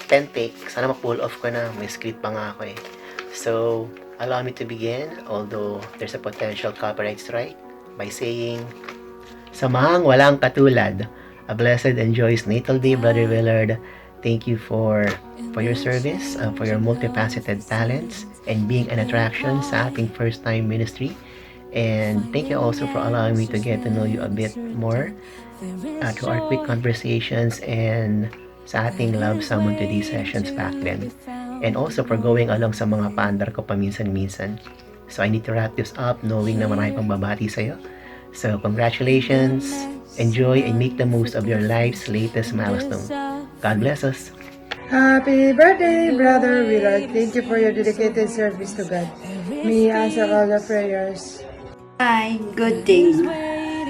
10 take. Sana ma-pull off ko na. May script pa nga ako eh. So, allow me to begin, although there's a potential copyright strike, by saying, Samahang walang katulad. A blessed and joyous natal day, Brother Willard. Thank you for your service, for your multifaceted talents, and being an attraction sa ating first-time ministry. And thank you also for allowing me to get to know you a bit more through our quick conversations and sa ating Love Someone Today sessions back then. And also for going along sa mga paandar ko paminsan-minsan. So I need to wrap this up knowing na marami pang babati sa'yo. So congratulations, enjoy and make the most of your life's latest milestone. God bless us. Happy birthday, Brother Willard. Thank you for your dedicated service to God. May He answer all the prayers. Hi, good day.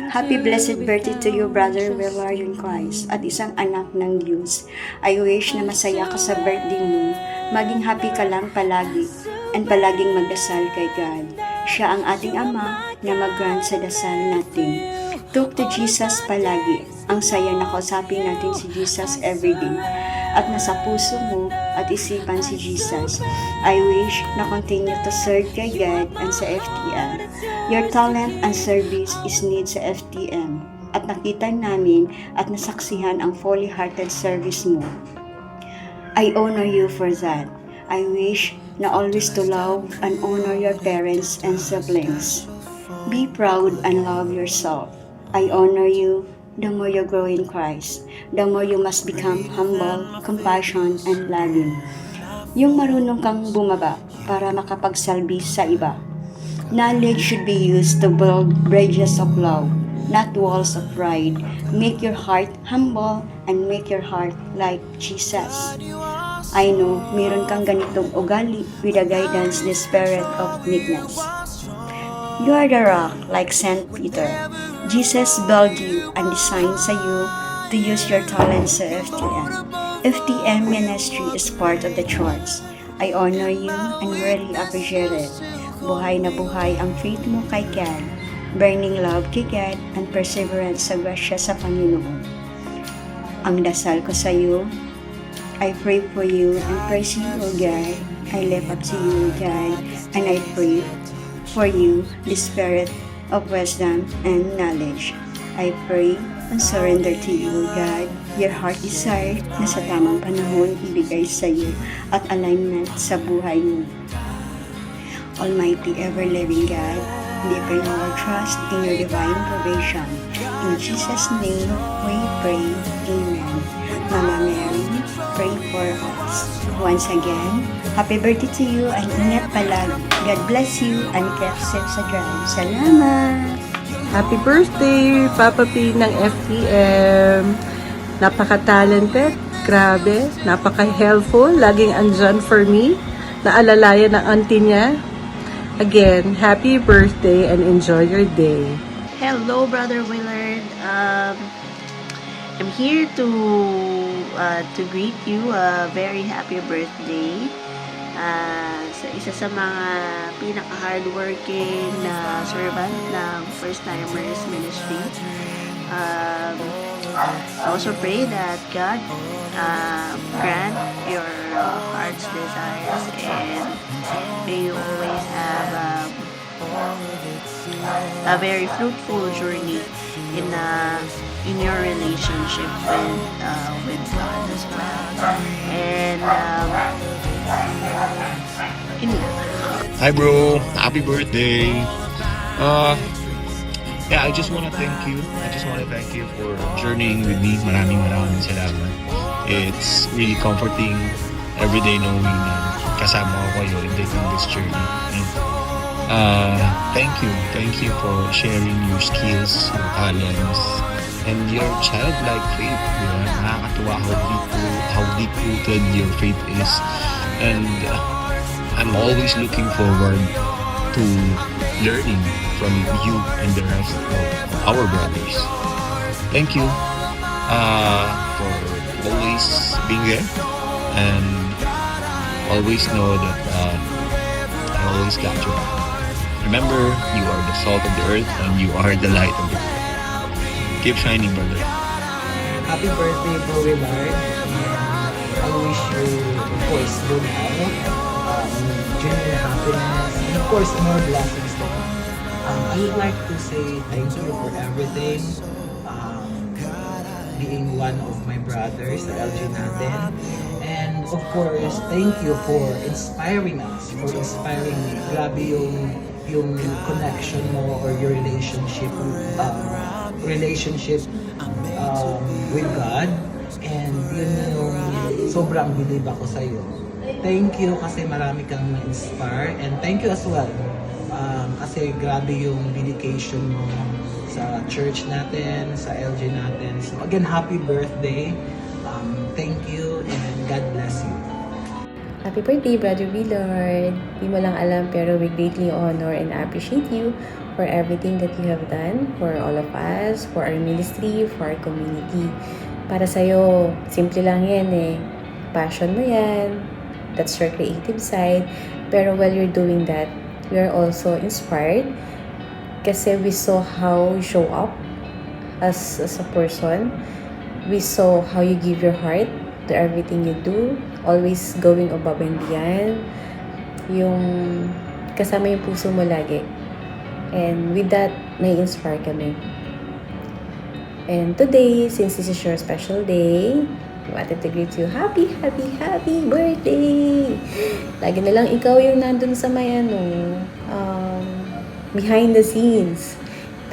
Happy blessed birthday to you, Brother Willard in Christ, at isang anak ng Diyos. I wish na masaya ka sa birthday mo. Maging happy ka lang palagi, and palaging magdasal kay God. Siya ang ating Ama na mag-grant sa dasal natin. Talk to Jesus palagi. Ang saya na kausapin natin si Jesus everyday. At nasa puso mo at isipan si Jesus. I wish na continue to serve kay God and sa FTM. Your talent and service is need sa FTM. At nakita namin at nasaksihan ang fully-hearted service mo. I honor you for that. I wish na always to love and honor your parents and siblings. Be proud and love yourself. I honor you. The more you grow in Christ, the more you must become humble, compassion, and loving. Yung marunong kang bumaba para makapagsalbi sa iba. Knowledge should be used to build bridges of love, not walls of pride. Make your heart humble and make your heart like Jesus. I know, meron kang ganitong ugali with the guidance, the spirit of meekness. You are the rock like Saint Peter. Jesus built you and designed sa you to use your talents sa FTM. FTM ministry is part of the church. I honor you and really appreciate it. Buhay na buhay ang faith mo kay God, burning love kay God, and perseverance sa grasya sa Panginoon. Ang dasal ko sa iyo, I pray for you and praise you, O God. I lift up to you, God, and I pray for you the spirit of wisdom and knowledge. I pray and surrender to you, God, your heart desire na sa tamang panahon ibigay sa iyo at alignment sa buhay mo. Almighty, ever-living God, deepen our trust in your divine provision. In Jesus' name, we pray. Amen. Mama Mary, pray for us. Once again, happy birthday to you and ingat palagi. God bless you and keep safe sa drive. Salamat! Happy birthday, Papa P ng FTM. Napaka-talented, grabe, napaka-helpful, laging andyan for me. Naalalayan ng auntie niya. Again, happy birthday and enjoy your day. Hello, Brother Willard. I'm here to greet you a very happy birthday. Sa isa sa mga pinaka-hardworking na servant ng First Timers Ministry. I also pray that God grant your heart's desires and may you always have a very fruitful journey in your relationship with God as well. And Hi bro, happy birthday. Yeah, I just want to thank you. For journeying with me. Maraming salamat. It's really comforting every day knowing na kasama ko kayo in this journey. And, thank you for sharing your skills, your talents, and your childlike faith. Diba? Nakakatuwa how deep-rooted your faith is. And I'm always looking forward to learning from you and the rest of our brothers. Thank you for always being there, and always know that I always got you. Remember, you are the salt of the earth and you are the light of the world. Keep shining, brother. Happy birthday, Bro Willard. I wish you course, good health, genuine happiness, and of course, more blessings to come. I would like to say thank you for everything. Being one of my brothers sa LG natin. And of course, thank you for inspiring us, for inspiring me. Grabe yung connection mo or your relationship with God. And yun yung sobrang believe ako sa'yo. Thank you kasi marami kang na-inspire. And thank you as well. Kasi grabe yung dedication mo sa church natin, sa LG natin. So again, happy birthday. Thank you and God bless you. Happy birthday, Brother Willard. Di mo lang alam pero we greatly honor and appreciate you for everything that you have done for all of us, for our ministry, for our community. Para sa'yo, simple lang yan eh. Passion mo yan. That's your creative side. Pero while you're doing that, we are also inspired kasi we saw how you show up as a person. We saw how you give your heart to everything you do, always going above and beyond. Yung kasama yung puso mo lagi. And with that, nai-inspire kami. And today, since this is your special day, we wanted to greet you, happy birthday! Lagi na lang ikaw yung nandun sa may behind the scenes.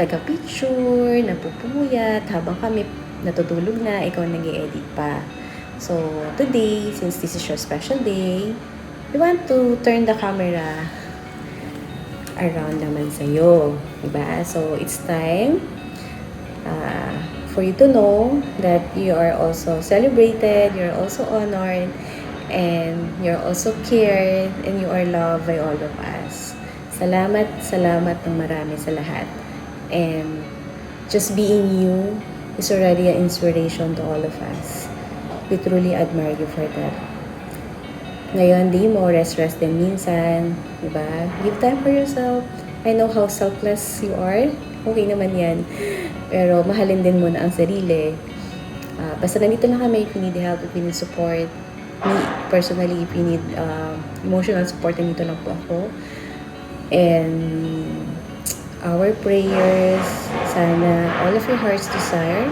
Taga-picture, napupuyat, habang kami natutulog na, ikaw nag-i-edit pa. So, today, since this is your special day, we want to turn the camera around naman sa'yo. Diba? So, it's time for you to know that you are also celebrated, you're also honored, and you're also cared, and you are loved by all of us. Salamat ng marami sa lahat. And just being you is already an inspiration to all of us. We truly admire you for that. Ngayon, di mo rest din minsan. Diba? Give time for yourself. I know how selfless you are. Okay naman yan. Pero mahalin din muna ang sarili. Basta nandito lang kami if you need help, if you need support. Me, personally, if you need emotional support, nandito lang po ako. And our prayers, sana all of your heart's desire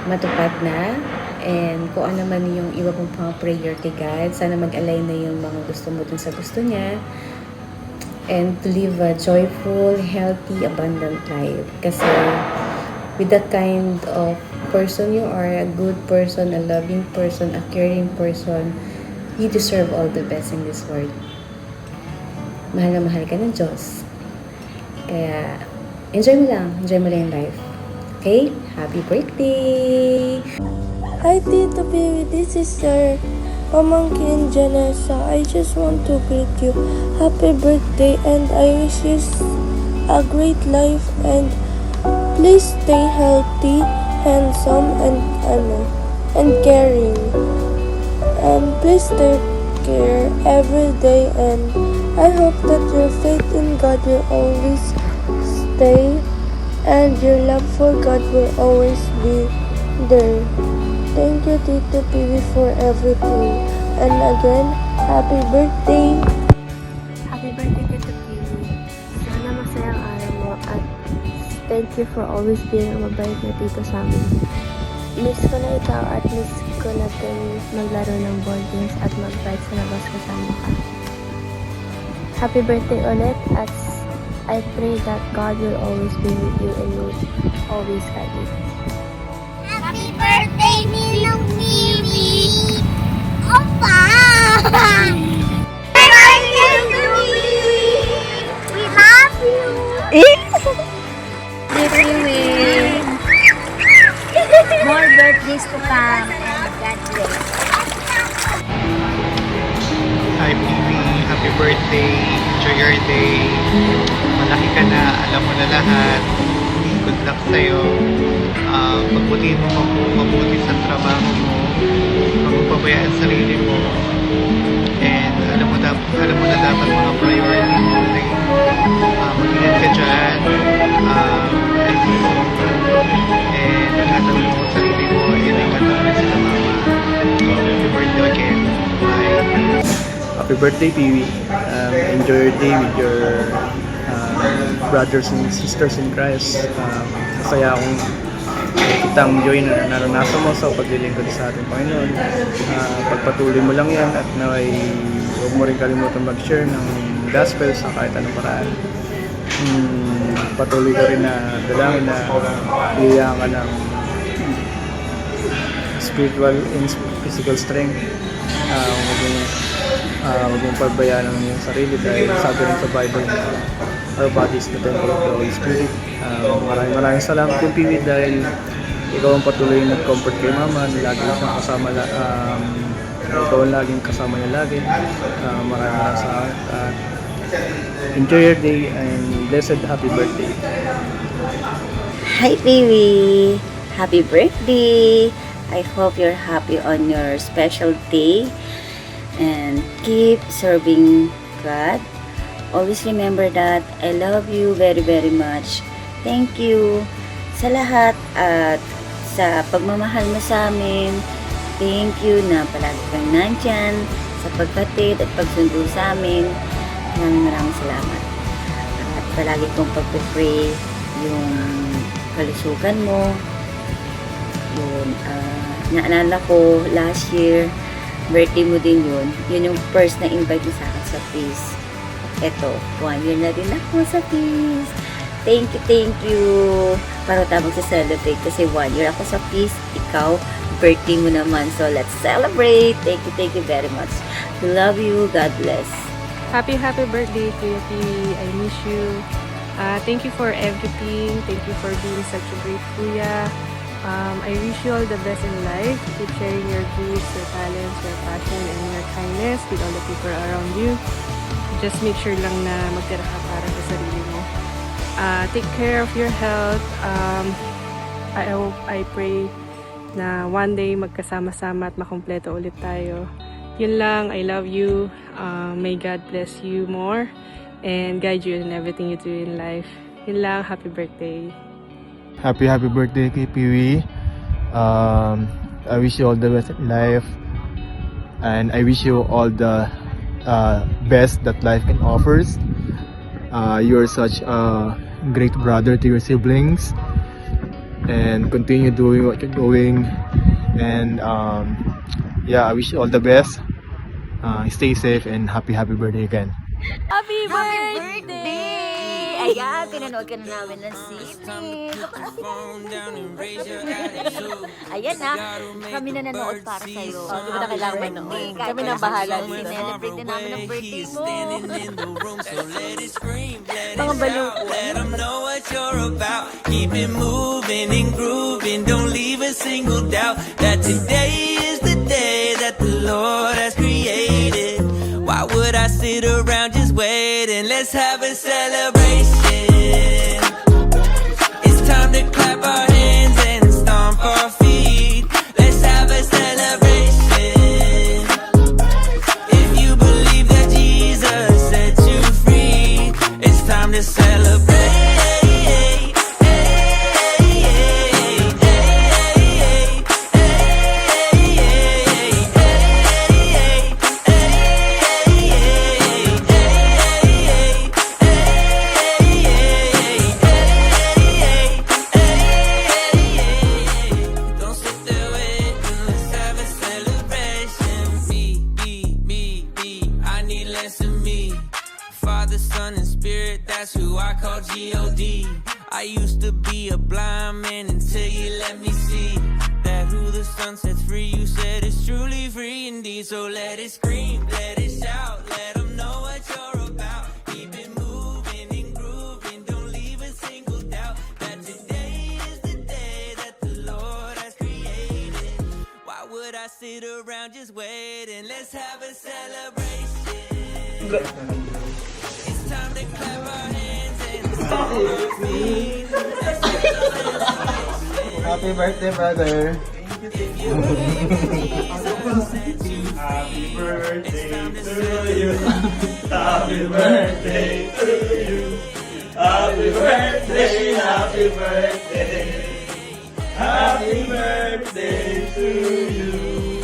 matupad na. And kung ano man yung iba pong pang prayer kay God, sana mag-align na yung mga gusto mo dun sa gusto niya. And to live a joyful, healthy, abundant life. Kasi with that kind of person you are, a good person, a loving person, a caring person, you deserve all the best in this world. Mahal na mahal ka ng Diyos. Kaya, enjoy mo lang yung life. Okay? Happy birthday! Hi Tito Baby, this is your pamangkin Janessa. I just want to greet you. Happy birthday and I wish you a great life and please stay healthy, handsome and caring. And please take care every day and I hope that your faith in God will always stay and your love for God will always be there. Thank you, Tito PB, for everything. And again, happy birthday! Happy birthday, Tito PB. Sana masayang araw mo at thank you for always being a mabait na tito sa amin. Miss ko na ikaw at miss ko na din maglaro ng board games at mag-ride sa labas kasama ka. Happy birthday ulit at I pray that God will always be with you and will always guide you. Happy birthday, Ninong Mimi! Opa! We love you! More birthdays to come and God bless. Hi, Mimi. Happy birthday. Enjoy your day. Malaki ka na. Alam mo na lahat. Good luck sa'yo. Pagbutihin mo mabuti sa trabaho mo. Magpabayaan sa sarili mo. And alam mo na dapat mga priority mo. Like, mag-ingat ka dyan. And ingatan mo sa sarili mo. And ingatan mo sila mama. Happy birthday again. Bye. Happy birthday, Pee-wee. Enjoy your day with your brothers and sisters in Christ. Masaya akong kitang joy na naranasan mo sa paglilingkod sa ating Panginoon. Pagpatuloy mo lang yan at naway huwag mo rin kalimutan mag-share ng gospel sa kahit anong paraan. Patuloy ka rin na dalangin na bigyan ka ng spiritual and physical strength. Huwag mong pagbayaan ang iyong sarili dahil sabi rin sa Bible na our body is the temple of the Holy Spirit. Maraming salamat po, Pee-wee, dahil ikaw ang patuloy nag-comfort kay Mama, lagi siyang kasama, ikaw ang laging kasama niya lagi. Maraming salamat. Enjoy your day and blessed happy birthday. Hi, Pee-wee! Happy birthday! I hope you're happy on your special day and keep serving God. Always remember that I love you very, very much. Thank you sa lahat at sa pagmamahal mo sa amin. Thank you na palagi kang nandyan sa pagkatid at pagsundo sa amin. Maraming salamat. At palagi kong pagpipray yung kalusugan mo. Yun, naalala ko last year, birthday mo din yun. Yun yung first na invite mo sa akin sa Peace. Eto, 1 year na din ako sa Peace. Thank you. Para tamang sa celebrate kasi 1 year ako sa Peace. Ikaw, birthday mo naman. So, let's celebrate. Thank you very much. We love you. God bless. Happy birthday, Kuya Pee-wee. I miss you. Thank you for everything. Thank you for being such a great Kuya. I wish you all the best in life. Keep sharing your gifts, your talents, your passion, and your kindness with all the people around you. Just make sure lang na magtira ka para sa sarili mo. Take care of your health. I pray na one day magkasama-sama at makumpleto ulit tayo. Yun lang, I love you. May God bless you more and guide you in everything you do in life. Yun lang, happy birthday. Happy birthday kay Pee-wee. I wish you all the best in life. And I wish you all the best that life can offers. You're such a great brother to your siblings. And continue doing what you're doing. And I wish you all the best. Stay safe and happy birthday again. Happy birthday! Ayan, pinanood ka na namin ng sine. Ayan na, kami na nanood para sa'yo. Di ba na kailangan manood? Kami na bahala dito. Celebrate na namin ang birthday mo. Mga baliw po. Let them know what you're about. Keep it moving and grooving. Don't leave a single doubt that today is the day that the Lord has created. Why would I sit around just waiting? Let's have a celebration. It's time to clap our hands and stomp our feet. Let's have a celebration. If you believe that Jesus set you free, it's time to celebrate. That's who I call G.O.D. I used to be a blind man until you let me see that who the sun sets free, you said it's truly free indeed. So let it scream, let it shout, let them know what you're about. Keep it moving and grooving, don't leave a single doubt that today is the day that the Lord has created. Why would I sit around just waiting? Let's have a celebration. It's time to clap our hands and stomp our feet. Happy birthday, brother. Happy birthday to you. Happy birthday to you. Happy birthday, happy birthday. Happy birthday to you.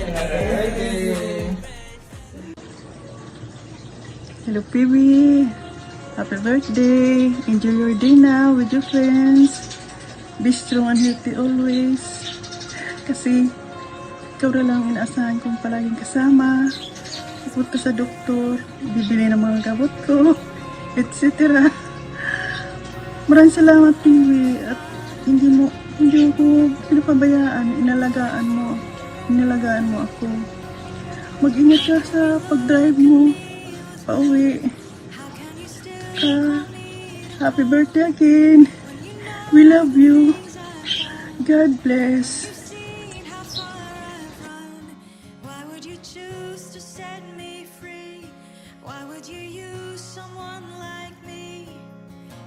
Happy birthday. Hello, Piwi. Happy birthday. Enjoy your day now with your friends. Be strong and healthy always. Kasi ikaw na lang inaasahan kong palaging kasama. Ikot ka sa doktor. Bibili ng mga gamot ko. Etc. Maraming salamat, Piwi. At hindi ako pinapabayaan. Inalagaan mo ako. Mag-ingat ka sa pag-drive mo. Pauwi. Happy birthday again. We love you. God bless. Why would you choose to set me free? Why would you use someone like me?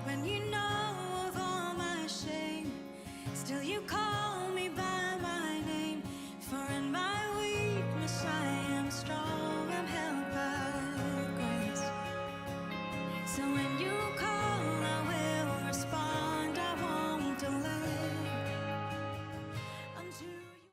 When you know of all my shame, still you call me by my name. For in my weakness I am strong, I'm held by grace. So when you call